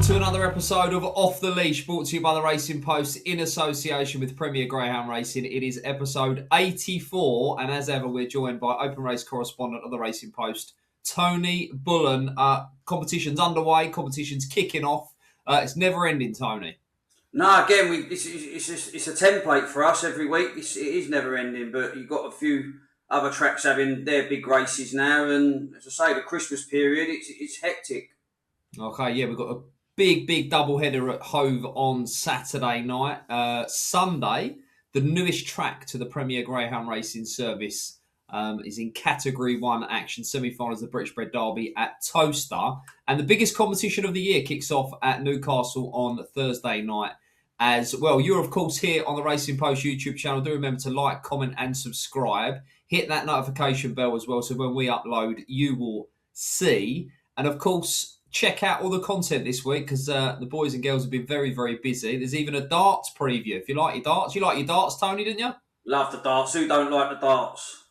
to another episode of Off the Leash, brought to you by the Racing Post in association with Premier Greyhound Racing. It is episode 84, and as ever, we're joined by open race correspondent of the Racing Post, Tony Bullen. Competition's underway, competition's kicking off. It's never ending, Tony. No, again, it's a template for us every week. It is never ending, but you've got a few other tracks having their big races now, and as I say, the Christmas period, it's hectic. Okay, yeah, we've got a big double-header at Hove on Saturday night. Sunday, the newest track to the Premier Greyhound Racing Service is in Category 1 action. Semi-finals of the British Bred Derby at Towcester. And the biggest competition of the year kicks off at Newcastle on Thursday night as well. You're, of course, here on the Racing Post YouTube channel. Do remember to like, comment and subscribe. Hit that notification bell as well, so when we upload, you will see. And, of course, check out all the content this week because the boys and girls have been very, very busy. There's even a darts preview. If you like your darts, Tony, didn't you? Love the darts. Who don't like the darts?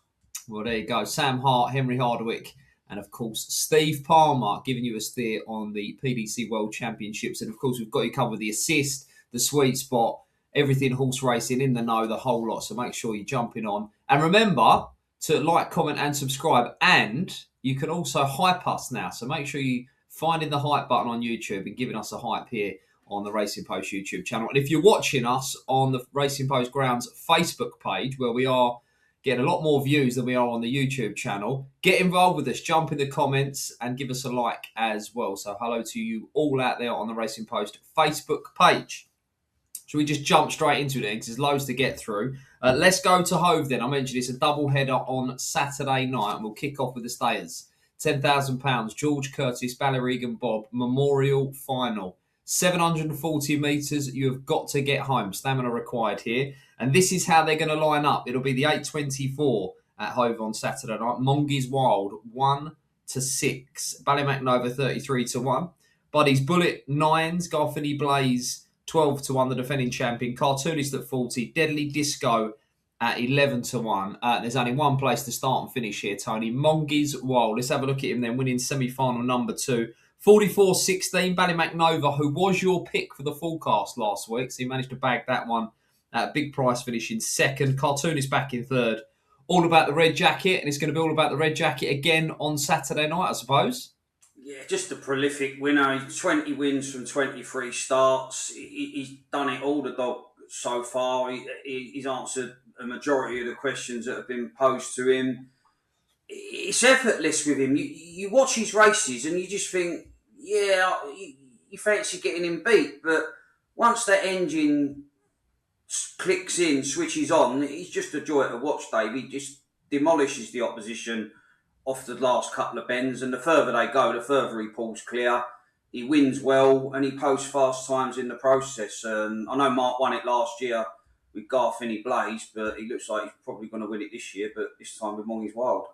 Well, there you go. Sam Hart, Henry Hardwick, and, of course, Steve Palmer giving you a steer on the PDC World Championships. And, of course, we've got you covered the assist, the sweet spot, everything horse racing, in the know, the whole lot. So make sure you're jumping on. And remember to like, comment and subscribe. And you can also hype us now. So make sure you finding the hype button on YouTube and giving us a hype here on the Racing Post YouTube channel. And if you're watching us on the Racing Post Grounds Facebook page, where we are getting a lot more views than we are on the YouTube channel, get involved with us, jump in the comments and give us a like as well. So hello to you all out there on the Racing Post Facebook page. Should we just jump straight into it then, because there's loads to get through. Let's go to Hove then. I mentioned it's a double header on Saturday night, and we'll kick off with the stayers. £10,000, George Curtis, Ballyregan Bob, Memorial Final. 740 metres, you have got to get home. Stamina required here. And this is how they're going to line up. It'll be the 8:24 at Hove on Saturday night. Mongies Wild, 1-6. Ballymacnova, 33-1. Buddy's Bullet, 9s. Garfinny Blaze, 12-1, the defending champion. Cartoonist at 40. Deadly Disco at 11-1. There's only one place to start and finish here, Tony. Mongies Wild. Let's have a look at him then, winning semi-final number 2. 44-16, Ballymacnova, who was your pick for the forecast last week. So he managed to bag that one at a big price, finish in second. Cartoonist back in third. All about the red jacket, and it's going to be all about the red jacket again on Saturday night, I suppose. Yeah, just a prolific winner. 20 wins from 23 starts. He's done it all, the dog, so far. He's answered a majority of the questions that have been posed to him. It's effortless with him. You watch his races and you just think, yeah, you fancy getting him beat. But once that engine clicks in, switches on, he's just a joy to watch, Dave. He just demolishes the opposition off the last couple of bends. And the further they go, the further he pulls clear. He wins well and he posts fast times in the process. I know Mark won it last year with Garfinny Blaze, but he looks like he's probably going to win it this year, but this time with Mongies Wild.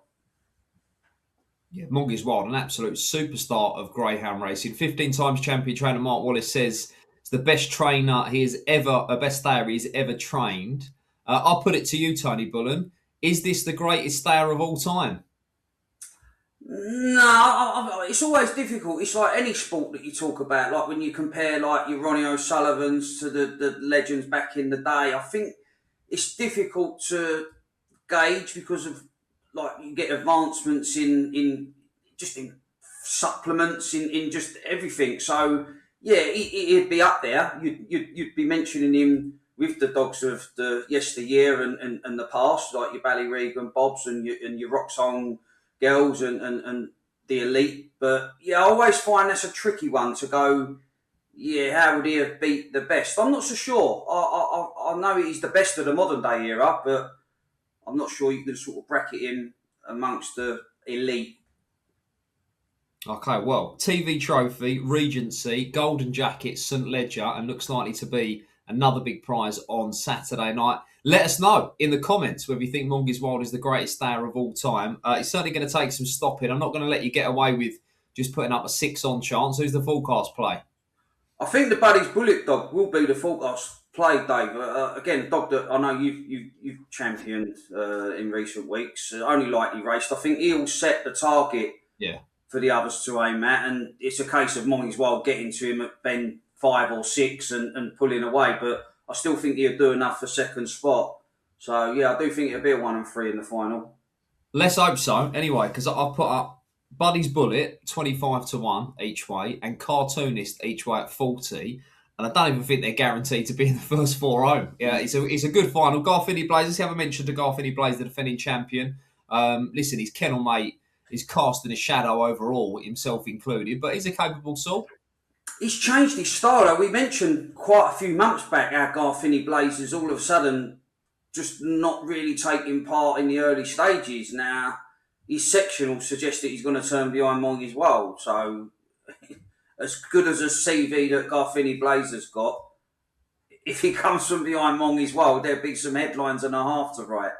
Yeah, Mongies Wild, an absolute superstar of greyhound racing. 15 times champion trainer Mark Wallace says it's the best trainer best stayer he's ever trained. I'll put it to you, Tony Bullen. Is this the greatest stayer of all time? No, it's always difficult. It's like any sport that you talk about, like when you compare like your Ronnie O'Sullivans to the legends back in the day. I think it's difficult to gauge because of like you get advancements in supplements in just everything. So yeah, he'd be up there. You'd be mentioning him with the dogs of the yesteryear and the past, like your Ballyregan Bobs and your Rock Song girls and the elite. But yeah, I always find that's a tricky one to go, yeah, how would he have beat the best? I'm not so sure. I know he's the best of the modern day era, but I'm not sure you can sort of bracket him amongst the elite. Okay, well, TV trophy, Regency, Golden Jacket, St Ledger, and looks likely to be another big prize on Saturday night. Let us know in the comments whether you think Mongies Wild is the greatest stayer of all time. It's certainly going to take some stopping. I'm not going to let you get away with just putting up a 6-on chance. Who's the forecast play? I think the Buddy's Bullet dog will be the forecast play, Dave. Again, a dog that I know you've championed in recent weeks, only lightly raced. I think he'll set the target for the others to aim at, and it's a case of Mongy's Wild getting to him at bend 5 or 6 and pulling away. But I still think he'll do enough for second spot. So yeah, I do think it'll be a 1 and 3 in the final. Let's hope so. Anyway, because I've put up Buddy's Bullet 25-1 each way and Cartoonist each way at 40. And I don't even think they're guaranteed to be in the first 4 home. Yeah, it's a good final. Garfinny Blazers, haven't mentioned the Garfinny Blazers, the defending champion. Listen, his kennel mate is casting a shadow overall, himself included, but he's a capable soul. He's changed his style, though. We mentioned quite a few months back how Garfinny Blazers all of a sudden just not really taking part in the early stages. Now, his sectional suggests that he's going to turn behind Mongy's Wild. So, as good as a CV that Garfinny Blazers got, if he comes from behind Mongy's Wild, there'll be some headlines and a half to write.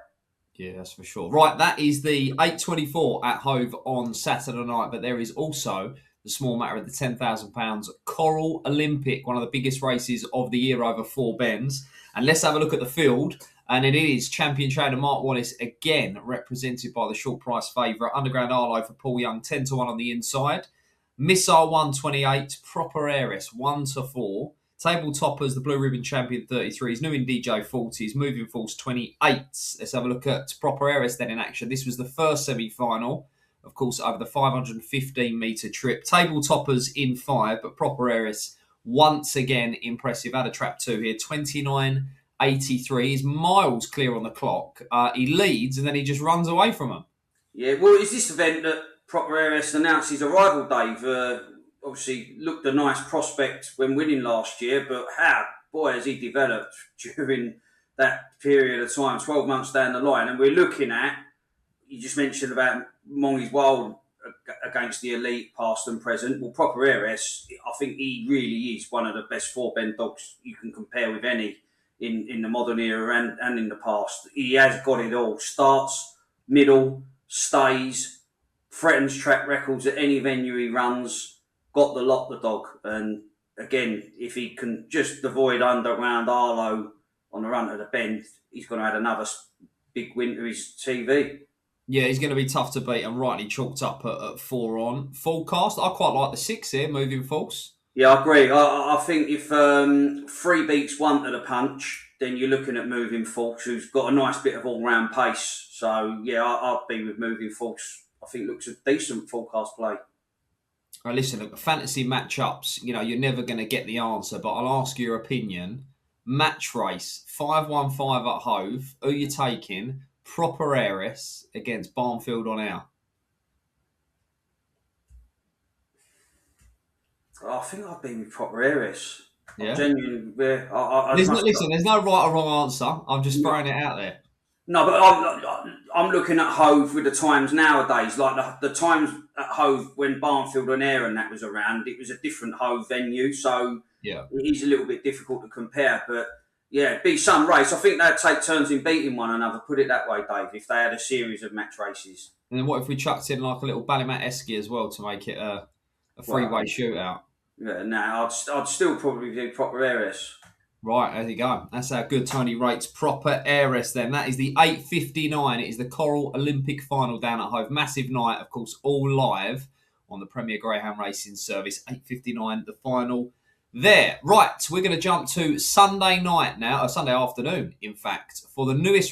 Yeah, that's for sure. Right, that is the 8:24 at Hove on Saturday night, but there is also the small matter of the £10,000 Coral Olympic, one of the biggest races of the year over 4 bends. And let's have a look at the field. And it is champion trainer Mark Wallace again, represented by the short price favourite. Underground Arlo for Paul Young, 10-1 on the inside. Missile 128, Proper Heiress 1-4. Table toppers, the Blue Ribbon Champion 33s, New in DJ 40s, Moving Force 28s. Let's have a look at Proper Heiress then in action. This was the first semi-final, of course, over the 515-metre trip. Table toppers in 5, but Proper Heiress once again impressive. Had a trap 2 here, 29.83. He's miles clear on the clock. He leads and then he just runs away from him. Yeah, well, it's this event that Proper Heiress announced his arrival, Dave. Obviously looked a nice prospect when winning last year, but has he developed during that period of time, 12 months down the line. And we're looking at, you just mentioned about Mongy's Wild against the elite past and present. Well, Proper Heiress, I think he really is one of the best 4-bend dogs you can compare with any in the modern era and in the past. He has got it all. Starts, middle, stays, threatens track records at any venue he runs. Got the lot, the dog. And again, if he can just avoid Underground Arlo on the run of the bend, he's going to add another big win to his TV. Yeah, he's going to be tough to beat and rightly chalked up at 4 on. Forecast, I quite like the 6 here, Moving Force. Yeah, I agree. I think if 3 beats 1 to the punch, then you're looking at Moving Force, who's got a nice bit of all-round pace. So, yeah, I'll be with Moving Force. I think looks a decent forecast play. Right, listen, look, fantasy matchups, you're never going to get the answer, but I'll ask your opinion. Match race, 5-1-5 at Hove. Who are you taking? Proper Heiress against Barnfield on Air. I think I've been with Proper Heiress. Yeah. Genuinely, there's no right or wrong answer. I'm just throwing it out there. No, but I'm looking at Hove with the times nowadays. Like the times at Hove when Barnfield on Air and that was around, it was a different Hove venue. So yeah, it is a little bit difficult to compare. But yeah, it'd be some race. I think they'd take turns in beating one another, put it that way, Dave, if they had a series of match races. And then what if we chucked in like a little Ballymat-esque as well to make it a three-way shootout? Yeah, no, I'd still probably do Proper Heiress. Right, there you go. That's how good Tony rates Proper Heiress then. That is the 8:59. It is the Coral Olympic final down at Hove. Massive night, of course, all live on the Premier Greyhound Racing Service. 8:59, the final there. Right, we're going to jump to Sunday night now, or Sunday afternoon, in fact, for the newest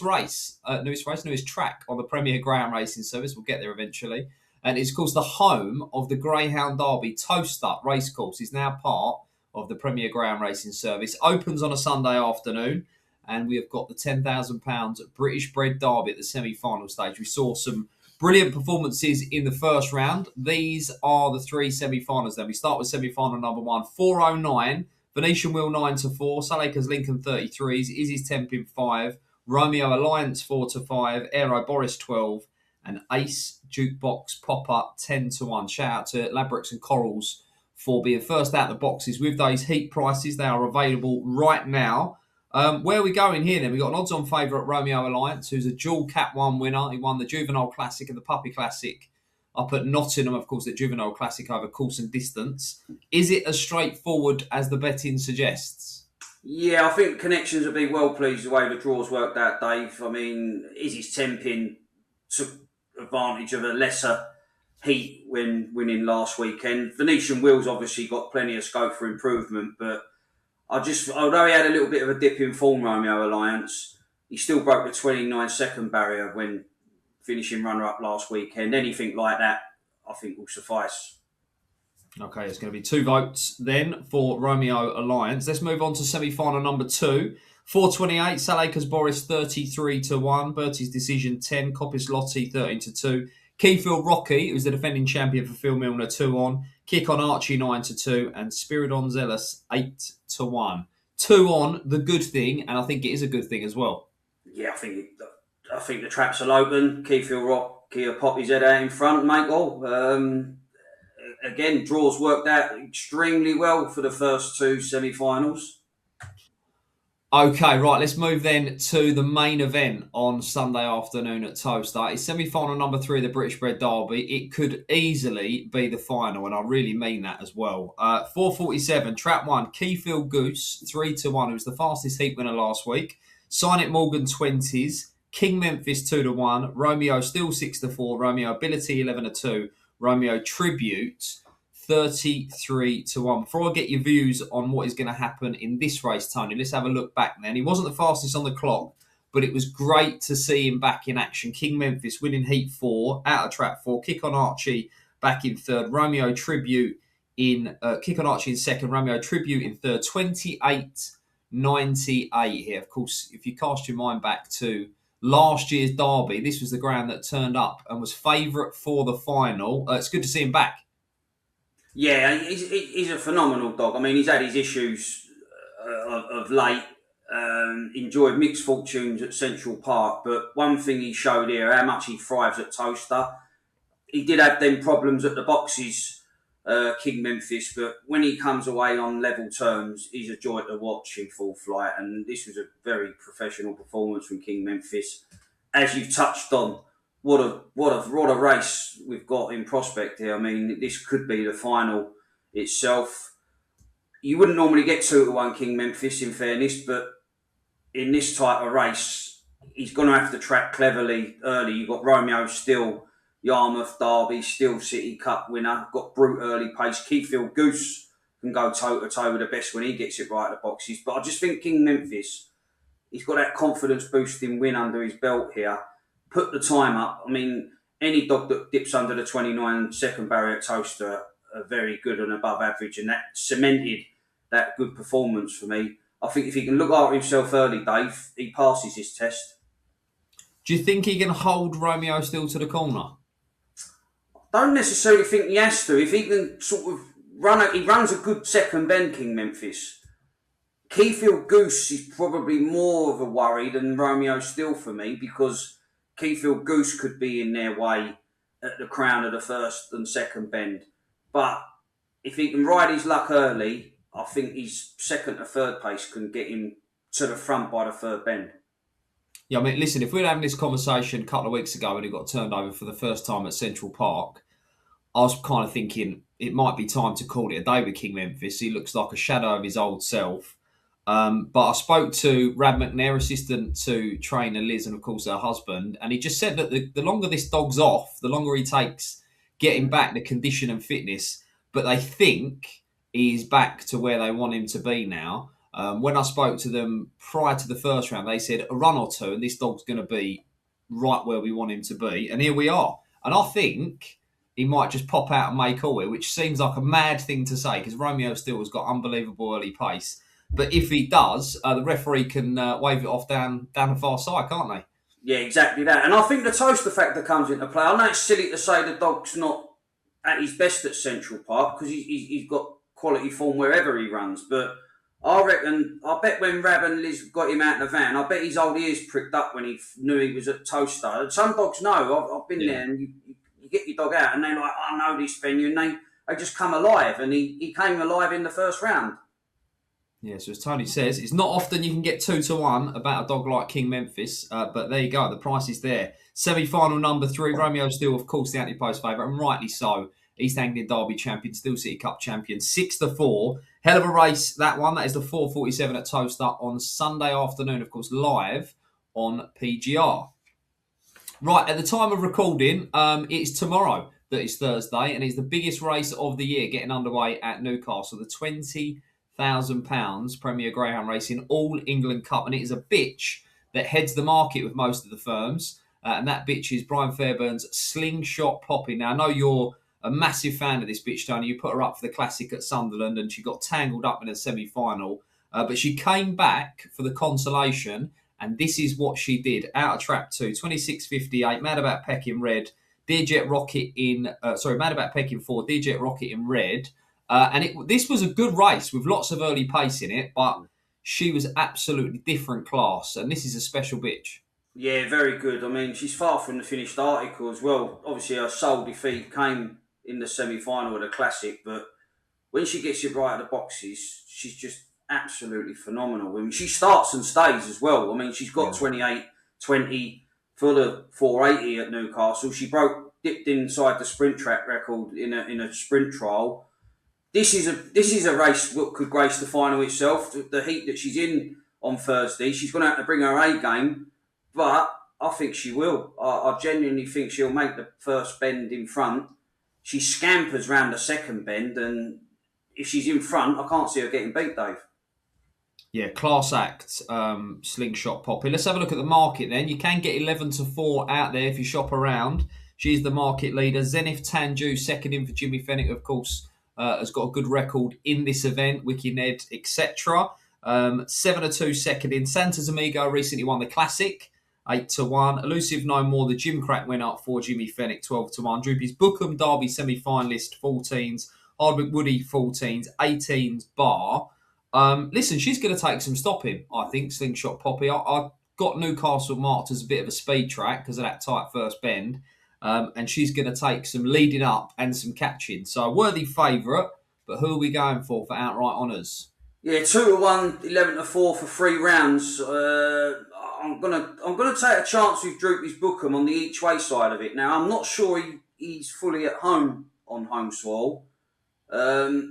track on the Premier Greyhound Racing Service. We'll get there eventually. And it's, of course, the home of the Greyhound Derby. Towcester Racecourse is now part of the Premier Greyhound Racing Service. Opens on a Sunday afternoon, and we have got the £10,000 British Bred Derby at the semi-final stage. We saw some brilliant performances in the first round. These are the 3 semi-finals then. We start with semi-final number 1, 409, Venetian Wheel 9-4, Sunacres Lincoln 33s, Izzy's Tempin 5, Romeo Alliance 4-5, Aero Boris 12, and Ace Jukebox Pop-Up 10-1. Shout out to Labrooks and Corals for being first out the boxes with those heat prices. They are available right now. Where are we going here then? We've got an odds-on favourite, Romeo Alliance, who's a dual Cat 1 winner. He won the Juvenile Classic and the Puppy Classic up at Nottingham, of course, the Juvenile Classic over course and distance. Is it as straightforward as the betting suggests? Yeah, I think Connections will be well pleased the way the draws worked out, Dave. I mean, Izzy's Tempin took advantage of a lesser heat when winning last weekend. Venetian Will's obviously got plenty of scope for improvement, but although he had a little bit of a dip in form, Romeo Alliance, he still broke the 29-second barrier when finishing runner-up last weekend. Anything like that, I think, will suffice. Okay, it's going to be 2 votes then for Romeo Alliance. Let's move on to semi-final number 2. 428, Salakers Boris 33-1, Bertie's Decision 10, Coppice Lottie 13-2, Keyfield Rocky, who's the defending champion for Phil Milner 2-on, Kick on Archie 9-2, and Spiridon Zealous 8-1. 2-on, the good thing, and I think it is a good thing as well. Yeah, I think the traps will open. Keyfield Rocky will pop his head out in front, make all. Again, draws worked out extremely well for the first 2 semi-finals. Okay, right, let's move then to the main event on Sunday afternoon at Towcester. It's semi-final number 3 of the British Bred Derby. It could easily be the final, and I really mean that as well. 447, Trap 1, Keyfield Goose, 3-1, who was the fastest heat winner last week. Sign It Morgan 20s, King Memphis 2-1, Romeo Still 6-4, Romeo Ability 11-2, Romeo Tribute 33-1. Before I get your views on what is going to happen in this race, Tony, let's have a look back then. He wasn't the fastest on the clock, but it was great to see him back in action. King Memphis winning Heat 4, out of Trap 4, Kick on Archie back in third, Romeo Tribute in Kick on Archie in second, Romeo Tribute in third, 28.98 here. Of course, if you cast your mind back to last year's Derby, this was the ground that turned up and was favourite for the final. It's good to see him back. Yeah, he's a phenomenal dog. I mean, he's had his issues of late. Enjoyed mixed fortunes at Central Park, but one thing he showed here, how much he thrives at Towcester. He did have them problems at the boxes, King Memphis, but when he comes away on level terms, he's a joy to watch in full flight, and this was a very professional performance from King Memphis. As you've touched on, what a race we've got in prospect here. I mean, this could be the final itself. You wouldn't normally get 2-1 King Memphis, in fairness, but in this type of race, he's going to have to track cleverly early. You've got Romeo Still, Yarmouth Derby, Still City Cup winner. Got Brute early pace. Keyfield Goose can go toe-to-toe with the best when he gets it right at the boxes. But I just think King Memphis, he's got that confidence-boosting win under his belt here. Put the time up. I mean, any dog that dips under the 29-second barrier at Towcester are very good and above average, and that cemented that good performance for me. I think if he can look after himself early, Dave, he passes his test. Do you think he can hold Romeo Still to the corner? I don't necessarily think he has to. If he can sort of he runs a good second bend, King Memphis. Keyfield Goose is probably more of a worry than Romeo Still for me, because Keyfield Goose could be in their way at the crown of the first and second bend. But if he can ride his luck early, I think his second to third pace can get him to the front by the third bend. Yeah, I mean, listen, if we'd having this conversation a couple of weeks ago when he got turned over for the first time at Central Park, I was kind of thinking it might be time to call it a day with King Memphis. He looks like a shadow of his old self. But I spoke to Rad McNair, assistant to trainer Liz, and of course her husband, and he just said that the longer this dog's off, the longer he takes getting back the condition and fitness. But they think he's back to where they want him to be now. When I spoke to them prior to the first round, they said a run or two and this dog's going to be right where we want him to be. And here we are. And I think he might just pop out and make all it, which seems like a mad thing to say because Romeo Still has got unbelievable early pace. But if he does, the referee can wave it off down the far side, can't they? Yeah, exactly that. And I think the Towcester factor comes into play. I know it's silly to say the dog's not at his best at Central Park because he's got quality form wherever he runs. But I bet when Rab and Liz got him out in the van, I bet his old ears pricked up when he knew he was at Towcester. Some dogs know. I've been there, and you get your dog out and they're like, I know this venue, and they just come alive. And he came alive in the first round. Yeah, so as Tony says, it's not often you can get 2-1 about a dog like King Memphis, but there you go, the price is there. Semi-final number 3, Romeo Still, of course, the anti-post favourite, and rightly so. East Anglian Derby champion, Still City Cup champion, 6-4. Hell of a race, that one. That is the 4:47 at Towcester on Sunday afternoon, of course, live on PGR. Right, at the time of recording, it's tomorrow. that is Thursday, and it's the biggest race of the year getting underway at Newcastle, the £20,000 Premier Greyhound Racing All England Cup, and it is a bitch that heads the market with most of the firms, and that bitch is Brian Fairbairn's Slingshot Poppy. Now, I know you're a massive fan of this bitch, Tony. You put her up for the Classic at Sunderland, and she got tangled up in a semi-final, but she came back for the consolation, and this is what she did. Out of trap 2, 26.58, Mad About Peck in red, Dear Jet Rocket in... Mad About Peck in 4, Dear Jet Rocket in red. This was a good race with lots of early pace in it, but she was absolutely different class, and this is a special bitch. Yeah, very good. I mean, she's far from the finished article as well. Obviously, her sole defeat came in the semi-final of the Classic, but when she gets you right at the boxes, she's just absolutely phenomenal. I mean, she starts and stays as well. I mean, she's got 28-20 for the 480 at Newcastle. She dipped inside the sprint track record in a sprint trial. This is a race that could grace the final itself. The heat that she's in on Thursday, she's going to have to bring her A game, but I think she will. I genuinely think she'll make the first bend in front. She scampers round the second bend, and if she's in front, I can't see her getting beat, Dave. Yeah, class act, Slingshot Poppy. Let's have a look at the market then. You can get 11-4 out there if you shop around. She's the market leader. Zenith Tanju, second in for Jimmy Fenwick, of course, has got a good record in this event. Wiki Ned, etc. 7-2 second in. Santa's Amigo recently won the Classic, 8-1. Elusive No More, the Jim Crack went up for Jimmy Fenwick, 12-1. Droopy's Bookham Derby semi-finalist, 14s. Hardwick Woody, 14s. 18s bar. Listen, she's going to take some stopping, I think, Slingshot Poppy. I got Newcastle marked as a bit of a speed track because of that tight first bend. And she's going to take some leading up and some catching. So a worthy favourite, but who are we going for outright honours? Yeah, 2-1, 11-4 for 3 rounds. I'm gonna take a chance with Droopy's Bookham on the each way side of it. Now, I'm not sure he's fully at home on home soil.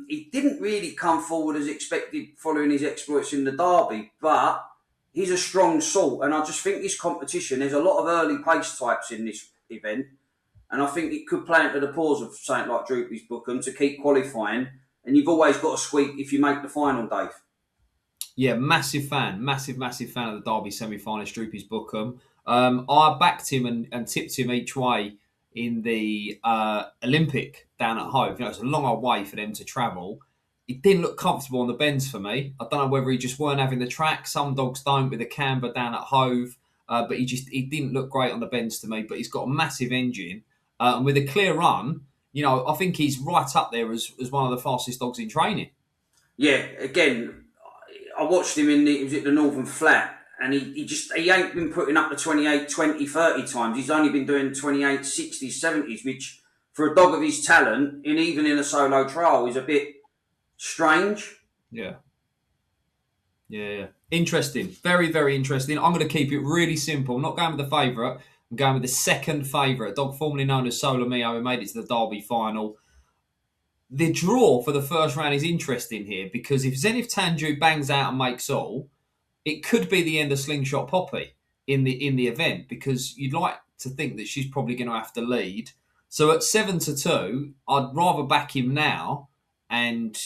He didn't really come forward as expected following his exploits in the Derby, but he's a strong sort, and I just think this competition, there's a lot of early pace types in this event, and I think it could play into the paws of something like Droopy's Bookham to keep qualifying, and you've always got to squeak if you make the final, Dave. Yeah, massive fan of the Derby semi-finalist, Droopy's Bookham. I backed him and tipped him each way in the Olympic down at Hove. You know, it's a long old way for them to travel. It didn't look comfortable on the bends for me. I don't know whether he just weren't having the track. Some dogs don't with the camber down at Hove, but he didn't look great on the bends to me. But he's got a massive engine, and with a clear run, you know, I think he's right up there as one of the fastest dogs in training. Yeah, again, I watched him in the Northern Flat, and he ain't been putting up the 28, 20, 30 times. He's only been doing 28, 60s, 70s, which for a dog of his talent, even in a solo trial, is a bit strange. Yeah. Interesting. Very, very interesting. I'm going to keep it really simple. I'm not going with the favourite. I'm going with the second favourite, a dog formerly known as Solo Mio, who made it to the Derby final. The draw for the first round is interesting here because if Zenith Tanju bangs out and makes all, it could be the end of Slingshot Poppy in the event because you'd like to think that she's probably going to have to lead. So at 7-2, I'd rather back him now and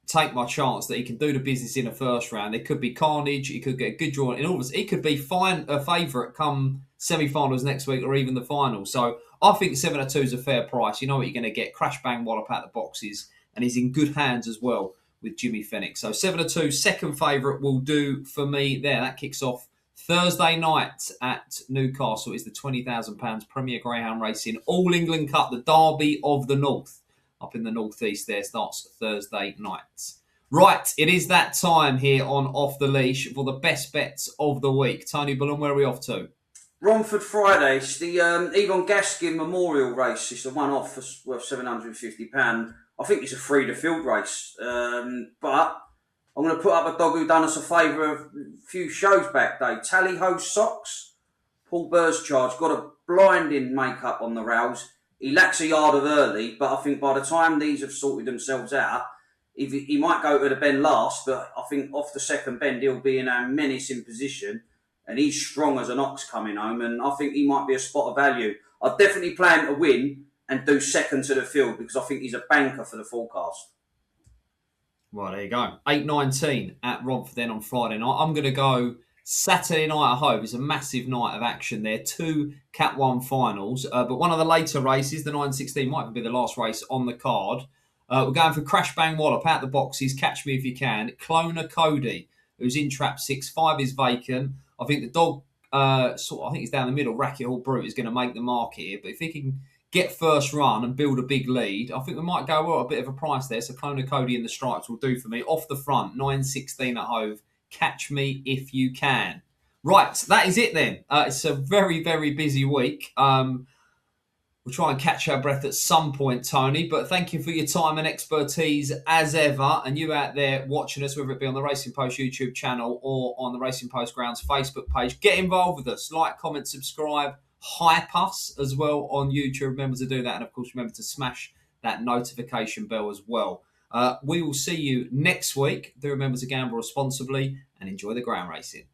take my chance that he can do the business in the first round. It could be carnage. He could get a good draw. In all of it could be a favourite come semi-finals next week or even the final. So I think 7-2 is a fair price. You know what you're going to get. Crash bang wallop out the boxes. And he's in good hands as well with Jimmy Fenwick. So 7-2, second favourite will do for me there. That kicks off Thursday night at Newcastle. Is the £20,000 Premier Greyhound Racing All England Cup, the Derby of the North. Up in the northeast there, starts Thursday night. Right, it is that time here on Off the Leash for the best bets of the week. Tony Bullen, where are we off to? Romford Friday, it's the Yvonne Gaskin Memorial Race. It's a one-off worth £750. I think it's a free-to-field race. But I'm going to put up a dog who done us a favour a few shows back, Dave. Tally Ho Socks. Paul Burscharge got a blinding make-up on the rails. He lacks a yard of early, but I think by the time these have sorted themselves out, he might go to the bend last, but I think off the second bend he'll be in a menacing position, and he's strong as an ox coming home, and I think he might be a spot of value. I'd definitely play him to win, and do second to the field, because I think he's a banker for the forecast. Right, there you go. 8:19 at Romford then on Friday night. I'm going to go Saturday night at Hove. It's a massive night of action there. 2 Cat 1 finals. But one of the later races, the 9:16, might be the last race on the card. We're going for Crash Bang Wallop out the boxes. Catch Me If You Can. Cloner Cody, who's in trap 6. 5 is vacant. I think the dog, I think he's down the middle. Racket Hall Brute is going to make the mark here. But if he can get first run and build a big lead, I think we might go a bit of a price there. So Cloner Cody in the stripes will do for me. Off the front, 9:16 at Hove. Catch Me If You Can. Right, that is it then. It's a very, very busy week. We'll try and catch our breath at some point, Tony. But thank you for your time and expertise as ever. And you out there watching us, whether it be on the Racing Post YouTube channel or on the Racing Post Grounds Facebook page, get involved with us. Like, comment, subscribe, hype us as well on YouTube. Remember to do that. And of course, remember to smash that notification bell as well. We will see you next week. Do remember to gamble responsibly and enjoy the ground racing.